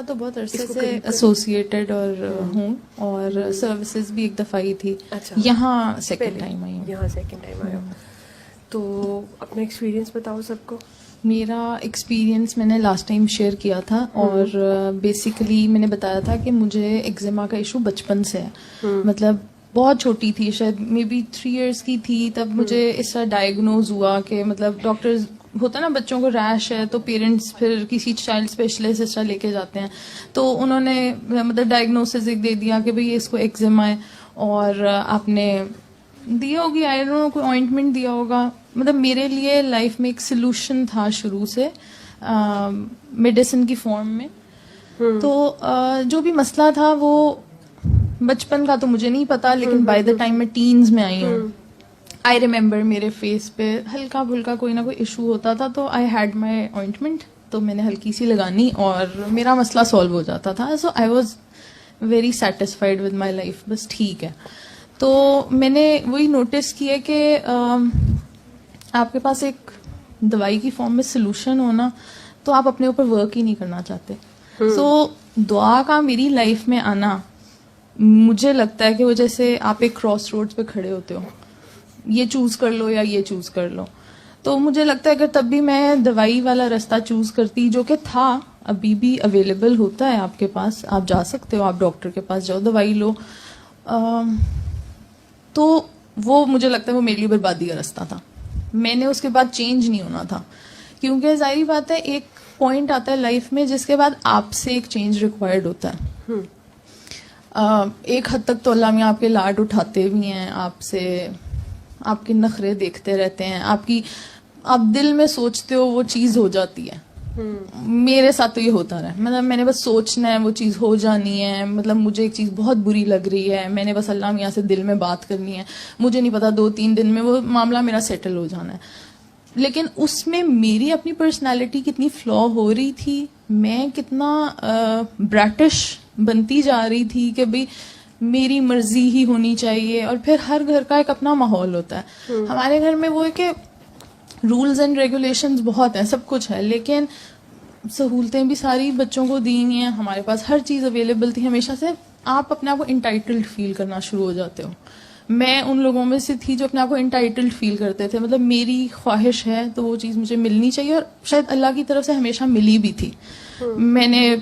ساتھ تو بہت عرصے سے ایسوسیٹڈ ہوں, اور سروسز بھی ایک دفعہ ہی تھی. یہاں سیکنڈ ٹائم آئی ہوں. یہاں سیکنڈ ٹائم آیا. تو اپنا ایکسپیرینس بتاؤ سب کو. میرا ایکسپیرینس میں نے لاسٹ ٹائم شیئر کیا تھا, اور بیسیکلی میں نے بتایا تھا کہ مجھے ایگزیما کا ایشو بچپن سے ہے. مطلب بہت چھوٹی تھی, شاید مے بی 3 ایئرس کی تھی, تب مجھے اس طرح ڈائگنوز ہوا کہ مطلب ڈاکٹرز ہوتا نا بچوں کو ریش ہے تو پیرنٹس پھر کسی چائلڈ اسپیشلسٹ اس طرح لے کے جاتے ہیں, تو انہوں نے مطلب ڈائگنوسس ایک دے دیا کہ بھئی اس کو ایگزیما ہے, اور آپ نے دی ہوگی آئی ڈونٹ نو کوئی آئنٹمنٹ دیا ہوگا. مطلب میرے لیے لائف میں ایک سلوشن تھا شروع سے میڈیسن کی فارم میں. تو جو بھی مسئلہ تھا وہ بچپن کا تو مجھے نہیں پتا, لیکن بائی دا ٹائم میں ٹینز میں آئی ہوں, آئی ریمبر میرے فیس پہ ہلکا پھلکا کوئی نہ کوئی ایشو ہوتا تھا, تو آئی ہیڈ مائی آئنٹمنٹ, تو میں نے ہلکی سی لگانی اور میرا مسئلہ سالو ہو جاتا تھا. So I was very satisfied with my life, بس ٹھیک ہے. تو میں نے وہی نوٹس کیا کہ آپ کے پاس ایک دوائی کی فارم میں سلوشن ہونا, تو آپ اپنے اوپر ورک ہی نہیں کرنا چاہتے. سو دعا کا میری لائف میں آنا, مجھے لگتا ہے کہ وہ جیسے آپ ایک کراس روڈ پہ کھڑے ہوتے ہو, یہ چوز کر لو یا یہ چوز کر لو. تو مجھے لگتا ہے کہ تب بھی میں دوائی والا راستہ چوز کرتی, جو کہ تھا, ابھی بھی اویلیبل ہوتا ہے آپ کے پاس, آپ جا سکتے ہو, آپ ڈاکٹر کے پاس جاؤ, دوائی لو. تو وہ مجھے لگتا ہے وہ میرے لیے بربادی کا راستہ تھا. میں نے اس کے بعد چینج نہیں ہونا تھا, کیونکہ ظاہری بات ہے ایک پوائنٹ آتا ہے لائف میں جس کے بعد آپ سے ایک چینج ریکوائرڈ ہوتا ہے. ایک حد تک تو اللہ میاں آپ کے لاڈ اٹھاتے بھی ہیں, آپ سے آپ کے نخرے دیکھتے رہتے ہیں, آپ دل میں سوچتے ہو وہ چیز ہو جاتی ہے. میرے ساتھ تو یہ ہوتا رہا, مطلب میں نے بس سوچنا ہے وہ چیز ہو جانی ہے. مطلب مجھے ایک چیز بہت بری لگ رہی ہے, میں نے بس اللہ میاں سے دل میں بات کرنی ہے, مجھے نہیں پتا 2-3 دن میں وہ معاملہ میرا سیٹل ہو جانا ہے. لیکن اس میں میری اپنی پرسنالٹی کتنی فلا ہو رہی تھی, میں کتنا برٹش بنتی جا رہی تھی کہ بھئی میری مرضی ہی ہونی چاہیے. اور پھر ہر گھر کا ایک اپنا ماحول ہوتا ہے. ہمارے گھر میں وہ ہے کہ رولز اینڈ ریگولیشنز بہت ہیں, سب کچھ ہے, لیکن سہولتیں بھی ساری بچوں کو دی ہیں, ہمارے پاس ہر چیز اویلیبل تھی ہمیشہ سے. آپ اپنے آپ کو انٹائٹلڈ فیل کرنا شروع ہو جاتے ہو. میں ان لوگوں میں سے تھی جو اپنے آپ کو انٹائٹلڈ فیل کرتے تھے, مطلب میری خواہش ہے تو وہ چیز مجھے ملنی چاہیے, اور شاید اللہ کی طرف سے ہمیشہ ملی بھی تھی. میں نے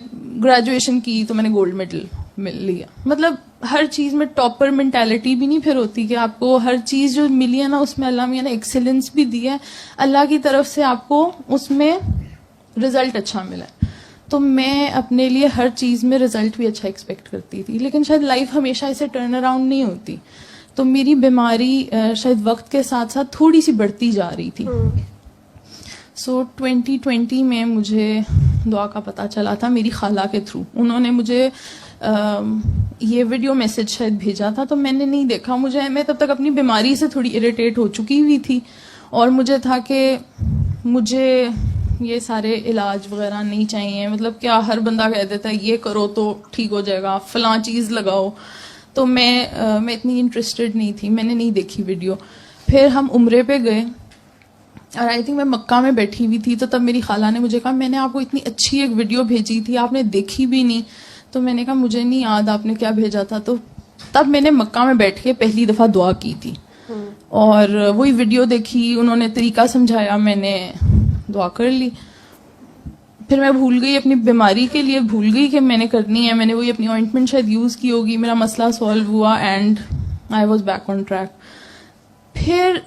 گریجویشن کی تو میں نے گولڈ میڈل مل لیا. مطلب ہر چیز میں ٹاپر مینٹالٹی بھی نہیں پھر ہوتی کہ آپ کو ہر چیز جو ملی ہے نا اس میں اللہ میاں نے ایکسیلنس بھی دی ہے, اللہ کی طرف سے آپ کو اس میں رزلٹ اچھا ملا ہے. تو میں اپنے لیے ہر چیز میں رزلٹ بھی اچھا ایکسپیکٹ کرتی تھی, لیکن شاید لائف ہمیشہ اسے ٹرن اراؤنڈ نہیں ہوتی. تو میری بیماری شاید وقت کے ساتھ ساتھ تھوڑی سی بڑھتی جا رہی تھی. سو 2020 میں مجھے دعا کا پتہ چلا تھا میری خالہ کے تھرو. انہوں نے مجھے یہ ویڈیو میسج شاید بھیجا تھا, تو میں نے نہیں دیکھا. میں تب تک اپنی بیماری سے تھوڑی اریٹیٹ ہو چکی ہوئی تھی, اور مجھے تھا کہ مجھے یہ سارے علاج وغیرہ نہیں چاہیے. مطلب کیا ہر بندہ کہہ دیتا ہے یہ کرو تو ٹھیک ہو جائے گا, فلاں چیز لگاؤ. تو میں اتنی انٹرسٹڈ نہیں تھی, میں نے نہیں دیکھی ویڈیو. پھر ہم عمرے پہ گئے, اور آئی تھنک میں مکہ میں بیٹھی ہوئی تھی, تو تب میری خالہ نے مجھے کہا میں نے آپ کو اتنی اچھی ایک ویڈیو بھیجی تھی, آپ نے دیکھی بھی نہیں. تو میں نے کہا مجھے نہیں یاد آپ نے کیا بھیجا تھا. تو تب میں نے مکہ میں بیٹھ کے پہلی دفعہ دعا کی تھی, اور وہی ویڈیو دیکھی, انہوں نے طریقہ سمجھایا, میں نے دعا کر لی. پھر میں بھول گئی, اپنی بیماری کے لیے بھول گئی کہ میں نے کرنی ہے. میں نے وہی اپنی آئنٹمنٹ شاید یوز کی ہوگی, میرا مسئلہ سالو ہوا, and I was back on track. پھر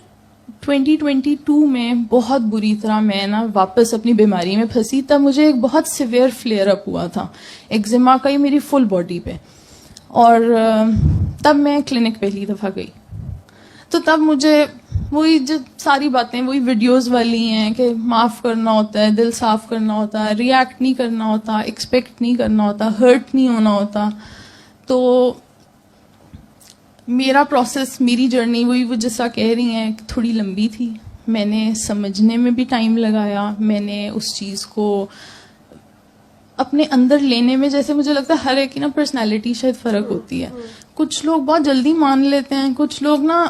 2022 میں بہت بری طرح میں نا واپس اپنی بیماری میں پھنسی. تب مجھے ایک بہت سیویئر فلیئر اپ ہوا تھا ایگزیما کا, ہی میری فل باڈی پہ, اور تب میں کلینک پہلی دفعہ گئی. تو تب مجھے وہی جو ساری باتیں وہی ویڈیوز والی ہیں کہ معاف کرنا ہوتا ہے, دل صاف کرنا ہوتا ہے, ریئیکٹ نہیں کرنا ہوتا, ایکسپیکٹ نہیں کرنا ہوتا, ہرٹ نہیں ہونا ہوتا. تو میرا پروسیس, میری جرنی وہی وہ جیسا کہہ رہی ہیں تھوڑی لمبی تھی. میں نے سمجھنے میں بھی ٹائم لگایا, میں نے اس چیز کو اپنے اندر لینے میں, جیسے مجھے لگتا ہے ہر ایک کی نا پرسنالٹی شاید فرق ہوتی ہے. کچھ لوگ بہت جلدی مان لیتے ہیں, کچھ لوگ نا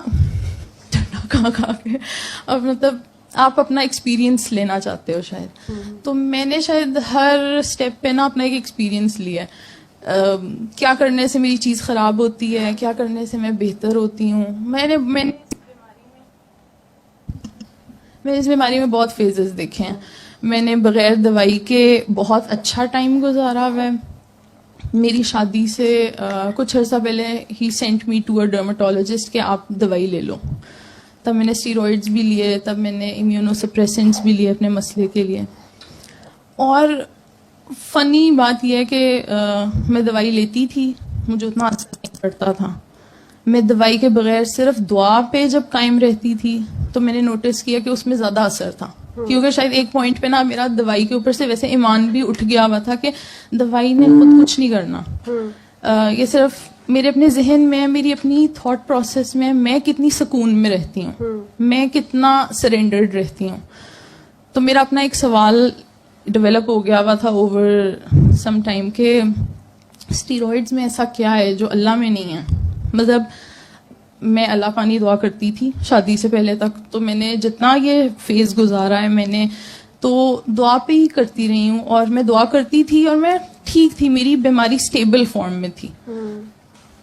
ٹھنڈا کھا کے, اور مطلب آپ اپنا ایکسپیرینس لینا چاہتے ہو شاید. تو میں نے شاید ہر اسٹیپ پہ نا اپنا ایک ایکسپیرینس لیا ہے. کیا کرنے سے میری چیز خراب ہوتی ہے, کیا کرنے سے میں بہتر ہوتی ہوں. میں نے اس بیماری میں بہت فیزز دیکھے ہیں. میں نے بغیر دوائی کے بہت اچھا ٹائم گزارا ہوا ہے. میری شادی سے کچھ عرصہ پہلے ہی sent me to a dermatologist کہ آپ دوائی لے لو. تب میں نے اسٹیرائڈز بھی لیے, تب میں نے امیونو سپریسنٹس بھی لیے اپنے مسئلے کے لیے. اور فنی بات یہ ہے کہ میں دوائی لیتی تھی, مجھے اتنا اثر نہیں پڑتا تھا. میں دوائی کے بغیر صرف دعا پہ جب قائم رہتی تھی تو میں نے نوٹس کیا کہ اس میں زیادہ اثر تھا, کیونکہ شاید ایک پوائنٹ پہ نا میرا دوائی کے اوپر سے ویسے ایمان بھی اٹھ گیا ہوا تھا کہ دوائی نے خود کچھ نہیں کرنا. یہ صرف میرے اپنے ذہن میں, میری اپنی تھاٹ پروسیس میں کتنی سکون میں رہتی ہوں, میں کتنا سرینڈرڈ رہتی ہوں. تو میرا اپنا ایک سوال ڈیولپ ہو گیا ہوا تھا اوور سم ٹائم کہ اسٹیرائڈز میں ایسا کیا ہے جو اللہ میں نہیں ہے. مطلب میں اللہ پانی دعا کرتی تھی شادی سے پہلے تک, تو میں نے جتنا یہ فیز گزارا ہے میں نے تو دعا پہ ہی کرتی رہی ہوں. اور میں دعا کرتی تھی اور میں ٹھیک تھی, میری بیماری اسٹیبل فارم میں تھی.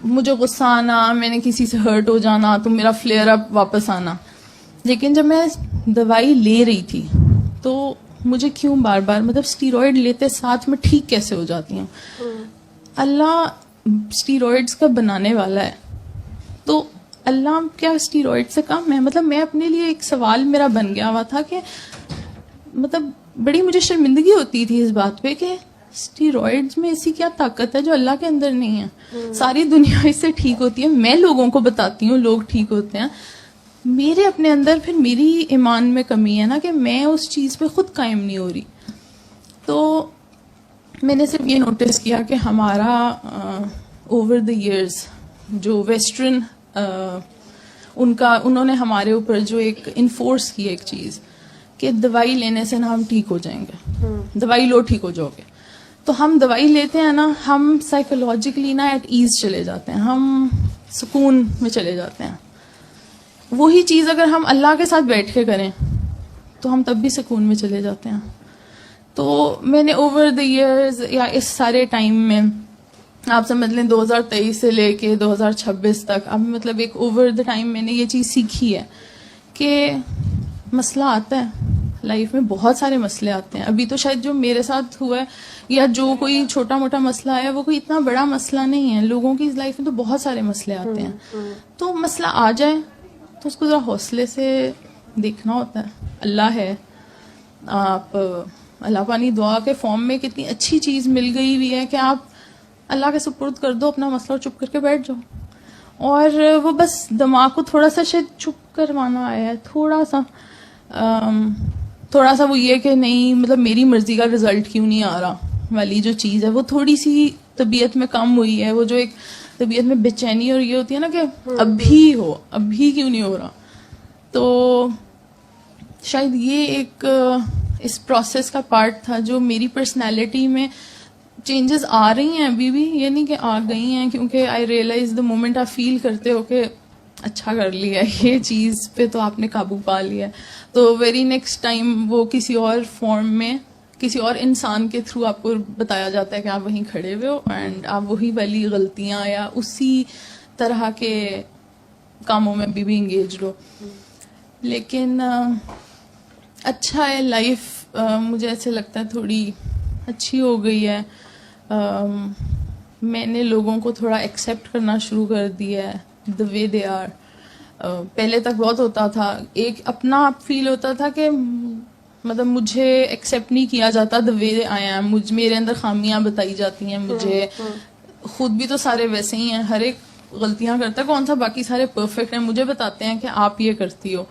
مجھے غصہ آنا, میں نے کسی سے ہرٹ ہو جانا تو میرا فلیئر اپ واپس آنا. لیکن جب میں دوائی لے رہی تھی تو مجھے کیوں بار بار مطلب اسٹیرائڈ لیتے ساتھ میں ٹھیک کیسے ہو جاتی ہوں. اللہ اسٹیرائڈس کا بنانے والا ہے, تو اللہ کیا اسٹیرائڈ سے کم ہے. مطلب میں اپنے لیے ایک سوال میرا بن گیا ہوا تھا کہ مطلب بڑی مجھے شرمندگی ہوتی تھی اس بات پہ کہ اسٹیرائڈز میں ایسی کیا طاقت ہے جو اللہ کے اندر نہیں ہے. ساری دنیا اس سے ٹھیک ہوتی ہے, میں لوگوں کو بتاتی ہوں لوگ ٹھیک ہوتے ہیں, میرے اپنے اندر پھر میری ایمان میں کمی ہے نا کہ میں اس چیز پہ خود قائم نہیں ہو رہی. تو میں نے صرف یہ نوٹس کیا کہ ہمارا اوور دا ایئرز جو ویسٹرن انہوں نے ہمارے اوپر جو ایک انفورس کی ایک چیز کہ دوائی لینے سے نا ہم ٹھیک ہو جائیں گے, دوائی لو ٹھیک ہو جاؤ گے. تو ہم دوائی لیتے ہیں نا, ہم سائیکولوجیکلی نا ایٹ ایز چلے جاتے ہیں, ہم سکون میں چلے جاتے ہیں. وہی چیز اگر ہم اللہ کے ساتھ بیٹھ کے کریں تو ہم تب بھی سکون میں چلے جاتے ہیں. تو میں نے اوور دا ایئرز یا اس سارے ٹائم میں آپ سمجھ لیں 2023 سے لے کے 2026 تک, اب مطلب ایک اوور دا ٹائم میں نے یہ چیز سیکھی ہے کہ مسئلہ آتا ہے لائف میں, بہت سارے مسئلے آتے ہیں. ابھی تو شاید جو میرے ساتھ ہوا ہے یا جو کوئی چھوٹا موٹا مسئلہ ہے وہ کوئی اتنا بڑا مسئلہ نہیں ہے. لوگوں کی لائف میں تو بہت سارے مسئلے آتے ہیں. تو مسئلہ آ جائے تو اس کو ذرا حوصلے سے دیکھنا ہوتا ہے. اللہ ہے, آپ اللہ پانی دعا کے فارم میں کتنی اچھی چیز مل گئی ہوئی ہے کہ آپ اللہ کے سپرد کر دو اپنا مسئلہ اور چپ کر کے بیٹھ جاؤ. اور وہ بس دماغ کو تھوڑا سا شاید چپ کروانا آیا ہے, تھوڑا سا وہ یہ کہ نہیں مطلب میری مرضی کا رزلٹ کیوں نہیں آ رہا والی جو چیز ہے وہ تھوڑی سی طبیعت میں کم ہوئی ہے. وہ جو ایک طبیعت میں بے چینی اور یہ ہوتی ہے نا کہ ابھی کیوں نہیں ہو رہا. تو شاید یہ ایک اس پروسیس کا پارٹ تھا جو میری پرسنالٹی میں چینجز آ رہی ہیں ابھی بھی, یہ نہیں کہ آ گئی ہیں, کیونکہ آئی ریئلائز دا مومنٹ آپ فیل کرتے ہو کہ اچھا کر لیا یہ چیز پہ تو آپ نے قابو پا لیا. تو ویری نیکسٹ ٹائم وہ کسی اور فارم میں کسی اور انسان کے تھرو آپ کو بتایا جاتا ہے کہ آپ وہیں کھڑے ہوئے ہو اینڈ آپ وہی والی غلطیاں یا اسی طرح کے کاموں میں بھی انگیجڈ ہو. لیکن اچھا ہے لائف, مجھے ایسے لگتا ہے تھوڑی اچھی ہو گئی ہے. میں نے لوگوں کو تھوڑا ایکسیپٹ کرنا شروع کر دیا ہے دا وے دے آر. پہلے تک بہت ہوتا تھا, ایک اپنا آپ فیل ہوتا تھا کہ مطلب مجھے ایکسیپٹ نہیں کیا جاتا دا وے آئی ایم, میرے اندر خامیاں بتائی جاتی ہیں. مجھے خود بھی تو سارے ویسے ہی ہیں, ہر ایک غلطیاں کرتا ہے, کون سا باقی سارے پرفیکٹ ہیں. مجھے بتاتے ہیں کہ آپ یہ کرتی ہو.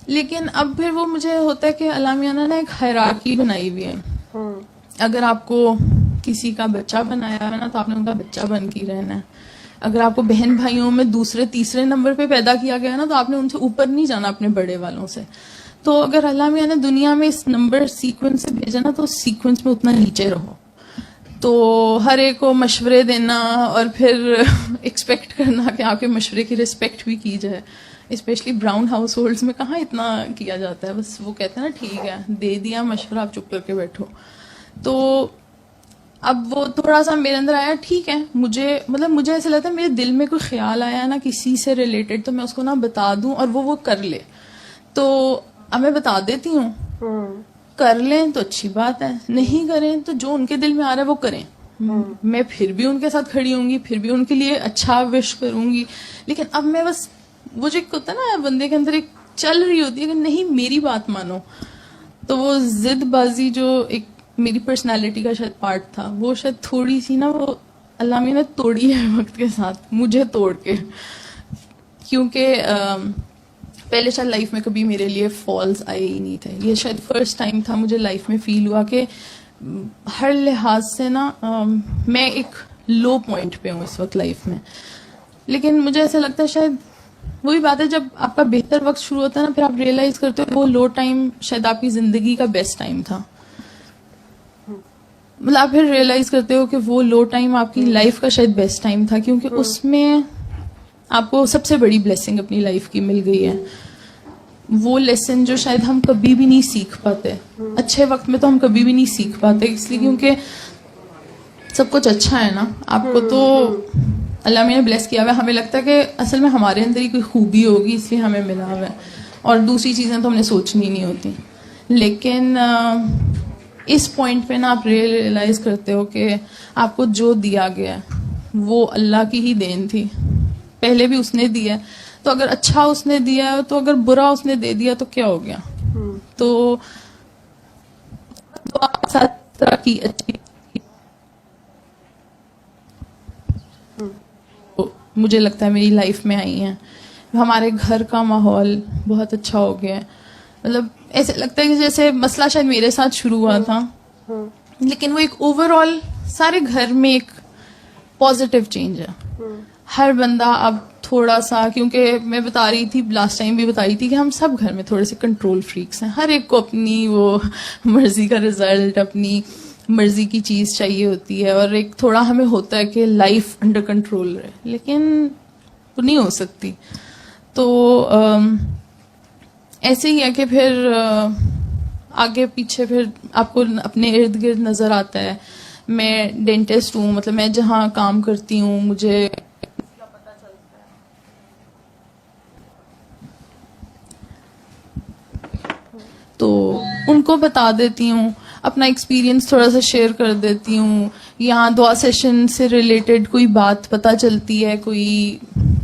لیکن اب پھر وہ مجھے ہوتا ہے کہ اللہ میاں نے ایک ہائرارکی بنائی ہوئی ہے. اگر آپ کو کسی کا بچہ بنایا ہے نا تو آپ نے ان کا بچہ بن کے رہنا ہے. اگر آپ کو بہن بھائیوں میں دوسرے تیسرے نمبر پہ پیدا کیا گیا ہے نا تو آپ نے ان سے اوپر نہیں جانا اپنے بڑے والوں سے. تو اگر اللہ میاں نے دنیا میں اس نمبر سیکوینس سے بھیجا نا تو اس سیکوینس میں اتنا نیچے رہو. تو ہر ایک کو مشورے دینا اور پھر ایکسپیکٹ کرنا کہ آپ کے مشورے کی رسپیکٹ بھی کی جائے, اسپیشلی براؤن ہاؤس ہولڈس میں کہاں اتنا کیا جاتا ہے, بس وہ کہتے ہیں نا ٹھیک ہے دے دیا مشورہ آپ چپ کر کے بیٹھو. تو اب وہ تھوڑا سا میرے اندر آیا, ٹھیک ہے مجھے ایسا لگتا ہے میرے دل میں کوئی خیال آیا نا کسی سے ریلیٹڈ تو میں اس کو نا بتا دوں اور وہ کر لے. تو اب میں بتا دیتی ہوں, کر لیں تو اچھی بات ہے, نہیں کریں تو جو ان کے دل میں آ رہا ہے وہ کریں. میں پھر بھی ان کے ساتھ کھڑی ہوں گی, پھر بھی ان کے لیے اچھا وش کروں گی. لیکن اب میں بس وہ جو ایک ہوتا ہے نا بندے کے اندر ایک چل رہی ہوتی ہے کہ نہیں میری بات مانو, تو وہ ضد بازی جو ایک میری پرسنالٹی کا شاید پارٹ تھا وہ شاید تھوڑی سی نا وہ علامہ نے توڑی ہے وقت کے ساتھ, مجھے توڑ کے. کیونکہ پہلے شاید لائف میں کبھی میرے لیے فالز آئے ہی نہیں تھے. یہ شاید فرسٹ ٹائم تھا مجھے لائف میں فیل ہوا کہ ہر لحاظ سے نا میں ایک لو پوائنٹ پہ ہوں اس وقت لائف میں. لیکن مجھے ایسا لگتا ہے شاید وہی بات ہے, جب آپ کا بہتر وقت شروع ہوتا ہے نا پھر آپ ریئلائز کرتے ہو وہ لو ٹائم شاید آپ کی زندگی کا بیسٹ ٹائم تھا. مطلب آپ پھر ریئلائز کرتے ہو کہ وہ لو ٹائم آپ کی لائف کا شاید بیسٹ ٹائم تھا, کیونکہ اس میں آپ کو سب سے بڑی بلیسنگ اپنی لائف کی مل گئی ہے. وہ لیسن جو شاید ہم کبھی بھی نہیں سیکھ پاتے, اچھے وقت میں تو ہم کبھی بھی نہیں سیکھ پاتے, اس لیے کیونکہ سب کچھ اچھا ہے نا آپ کو, تو اللہ میں نے بلیس کیا ہوا ہے. ہمیں لگتا ہے کہ اصل میں ہمارے اندر ہی کوئی خوبی ہوگی اس لیے ہمیں ملا ہوا ہے, اور دوسری چیزیں تو ہم نے سوچنی نہیں ہوتی. لیکن اس پوائنٹ پہ نا آپ ریئلائز کرتے ہو کہ آپ کو جو دیا گیا ہے وہ اللہ کی ہی دین تھی, پہلے بھی اس نے دیا ہے, تو اگر اچھا اس نے دیا ہے تو اگر برا اس نے دے دیا تو کیا ہو گیا. تو آپ ساتھ طرح کی اچھی مجھے لگتا ہے میری لائف میں آئی ہیں. ہمارے گھر کا ماحول بہت اچھا ہو گیا ہے, مطلب ایسے لگتا ہے کہ جیسے مسئلہ شاید میرے ساتھ شروع ہوا تھا لیکن وہ ایک اوور آل سارے گھر میں ایک پازیٹیو چینج ہے. ہر بندہ اب تھوڑا سا, کیونکہ میں بتا رہی تھی لاسٹ ٹائم بھی بتا رہی تھی کہ ہم سب گھر میں تھوڑے سے کنٹرول فریکس ہیں, ہر ایک کو اپنی وہ مرضی کا رزلٹ اپنی مرضی کی چیز چاہیے ہوتی ہے, اور ایک تھوڑا ہمیں ہوتا ہے کہ لائف انڈر کنٹرول رہے, لیکن وہ نہیں ہو سکتی. تو ایسے ہی ہے کہ پھر آگے پیچھے پھر آپ کو اپنے ارد گرد نظر آتا ہے. میں ڈینٹسٹ ہوں, مطلب میں جہاں کام کرتی ہوں مجھے تو ان کو بتا دیتی ہوں, اپنا ایکسپیرینس تھوڑا سا شیئر کر دیتی ہوں. یہاں دعا سیشن سے ریلیٹڈ کوئی بات پتہ چلتی ہے, کوئی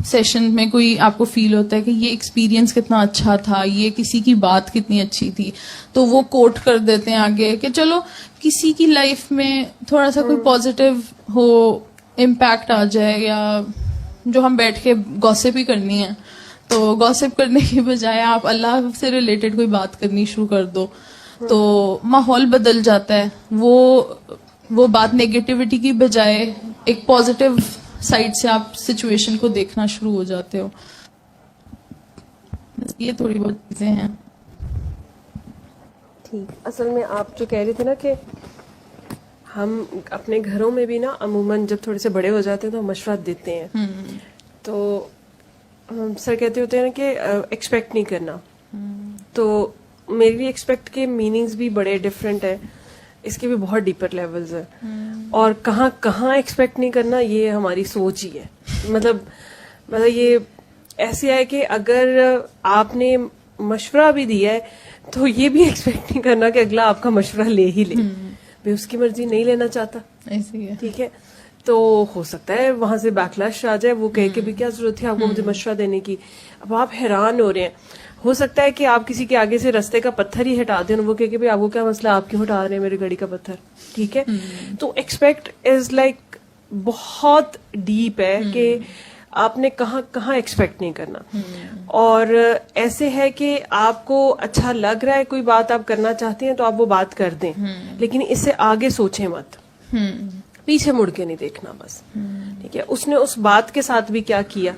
سیشن میں کوئی آپ کو فیل ہوتا ہے کہ یہ ایکسپیرینس کتنا اچھا تھا, یہ کسی کی بات کتنی اچھی تھی, تو وہ کوٹ کر دیتے ہیں آگے کہ چلو کسی کی لائف میں تھوڑا سا کوئی پازیٹیو ہو, امپیکٹ آ جائے, یا جو ہم بیٹھ کے گوسپ ہی کرنی ہے تو گوسپ کرنے کی بجائے آپ اللہ سے ریلیٹڈ کوئی بات کرنی شروع کر دو تو ماحول بدل جاتا ہے. وہ بات نیگیٹیوٹی کی بجائے ایک پازیٹیو سائڈ سے آپ سچویشن کو دیکھنا شروع ہو جاتے ہو. یہ تھوڑی بہت چیزیں ہیں. ٹھیک, اصل میں آپ جو کہہ رہے تھے نا کہ ہم اپنے گھروں میں بھی نا عموماً جب تھوڑے سے بڑے ہو جاتے ہیں تو مشورہ دیتے ہیں, تو سر کہتے ہوتے ہیں نا کہ ایکسپیکٹ نہیں کرنا. تو میرے لیے ایکسپیکٹ کے میننگز بھی بڑے ڈفرینٹ ہیں, اس کے بھی بہت ڈیپر لیولز ہیں, اور کہاں کہاں ایکسپیکٹ نہیں کرنا یہ ہماری سوچ ہی ہے. مطلب یہ ایسے ہے کہ اگر آپ نے مشورہ بھی دیا ہے تو یہ بھی ایکسپیکٹ نہیں کرنا کہ اگلا آپ کا مشورہ لے ہی لے, بھائی اس کی مرضی نہیں لینا چاہتا, ایسی ہے. ٹھیک ہے, تو ہو سکتا ہے وہاں سے بیکلیش آ جائے, وہ کہے کہ بھی کیا ضرورت تھی آپ کو مجھے مشورہ دینے کی. اب آپ حیران ہو رہے ہیں, ہو سکتا ہے کہ آپ کسی کے آگے سے رستے کا پتھر ہی ہٹا دیں, وہ کہے کہ آپ کو کیا مسئلہ, آپ کیوں ہٹا رہے ہیں میری گاڑی کا پتھر. ٹھیک ہے, تو ایکسپیکٹ از لائک بہت ڈیپ ہے کہ آپ نے کہاں کہاں ایکسپیکٹ نہیں کرنا. اور ایسے ہے کہ آپ کو اچھا لگ رہا ہے کوئی بات آپ کرنا چاہتے ہیں تو آپ وہ بات کر دیں, لیکن اس سے آگے سوچیں مت, پیچھے مڑ کے نہیں دیکھنا بس. ٹھیک ہے, اس نے اس بات کے ساتھ بھی کیا کیا.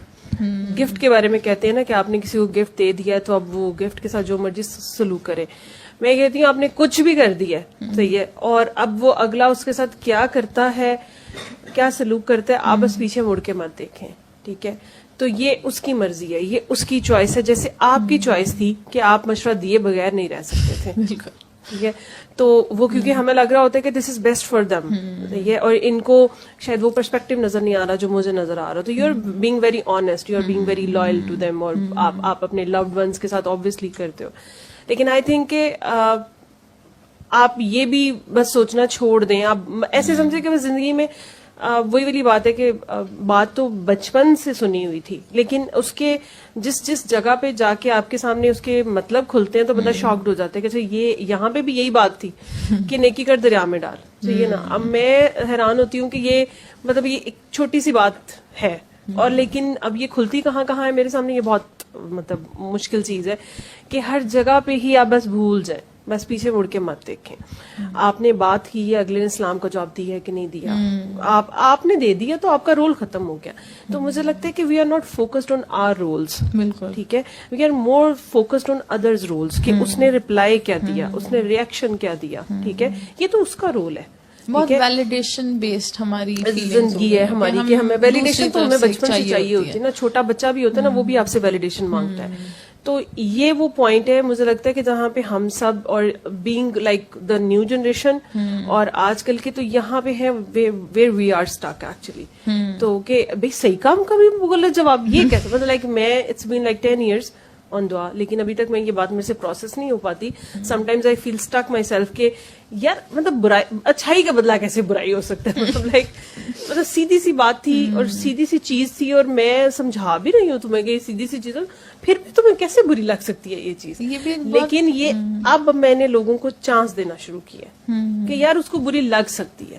گفٹ کے بارے میں کہتے ہیں نا کہ آپ نے کسی کو گفٹ دے دیا ہے تو اب وہ گفٹ کے ساتھ جو مرضی سلوک کرے. میں کہتی ہوں آپ نے کچھ بھی کر دیا ہے, صحیح ہے, اور اب وہ اگلا اس کے ساتھ کیا کرتا ہے, کیا سلوک کرتا ہے, آپ بس پیچھے مڑ کے مت دیکھیں. ٹھیک ہے, تو یہ اس کی مرضی ہے, یہ اس کی چوائس ہے, جیسے آپ کی چوائس تھی کہ آپ مشورہ دیے بغیر نہیں رہ سکتے تھے. بالکل. ٹھیک ہے, تو وہ کیونکہ ہمیں لگ رہا ہوتا ہے کہ دس از بیسٹ فار دم, یہ, اور ان کو شاید وہ پرسپیکٹو نظر نہیں آ رہا جو مجھے نظر آ رہا. تو you are being very honest, you are being very loyal to them, اور آپ اپنے لوڈ ونس کے ساتھ آبویسلی کرتے ہو. لیکن آئی تھنک کہ آپ یہ بھی بس سوچنا چھوڑ دیں. آپ ایسے سمجھے کہ بس زندگی میں وہی والی بات ہے کہ بات تو بچپن سے سنی ہوئی تھی, لیکن اس کے جس جگہ پہ جا کے آپ کے سامنے اس کے مطلب کھلتے ہیں تو بندہ شاکڈ ہو جاتا ہے کہ یہ یہاں پہ بھی یہی بات تھی کہ نیکی کر دریا میں ڈال. یہ نا, اب میں حیران ہوتی ہوں کہ یہ مطلب یہ ایک چھوٹی سی بات ہے, اور لیکن اب یہ کھلتی کہاں کہاں ہے میرے سامنے. یہ بہت مطلب مشکل چیز ہے کہ ہر جگہ پہ ہی آپ بس بھول جائیں, بس پیچھے مڑ کے مت دیکھیں. آپ نے بات کی ہے, اگلے نے اسلام کا جواب دیا ہے کہ نہیں دیا, آپ نے دے دیا تو آپ کا رول ختم ہو گیا. تو مجھے لگتا ہے کہ we are not focused on our roles. بالکل. ٹھیک ہے, we are more focused on others roles, کہ اس نے ریپلائی کیا دیا, اس نے ریئیکشن کیا دیا. ٹھیک ہے, یہ تو اس کا رول ہے. بہت ویلیڈیشن بیسڈ ہماری زندگی ہے ہماری کہ ہمیں ویلیڈیشن تو ہمیں بچپن سے چاہیے ہوتی ہے نا. چھوٹا بچہ بھی ہوتا ہے نا, وہ بھی آپ سے ویلیڈیشن مانگتا ہے. تو یہ وہ پوائنٹ ہے مجھے لگتا ہے کہ جہاں پہ ہم سب, اور being like the new generation اور آج کل کے, تو یہاں پہ ہے where we are stuck actually. تو کہ بھائی صحیح کام کا بھی غلط جواب, یہ کیسے, مطلب لائک میں اٹس بین لائک 10 years آن دعا, لیکن ابھی تک میں یہ بات میرے سے پروسیس نہیں ہو پاتی. Sometimes I feel stuck myself کہ یار مطلب برائی, اچھائی کا بدلہ کیسے برائی ہو سکتا ہے. مطلب لائک مطلب سیدھی سی بات تھی اور سیدھی سی چیز تھی, اور میں سمجھا بھی رہی ہوں تمہیں کہ یہ سیدھی سی چیز, پھر بھی تمہیں کیسے بری لگ سکتی ہے یہ چیز. لیکن یہ اب میں نے لوگوں کو چانس دینا شروع کیا کہ یار اس کو بری لگ سکتی ہے.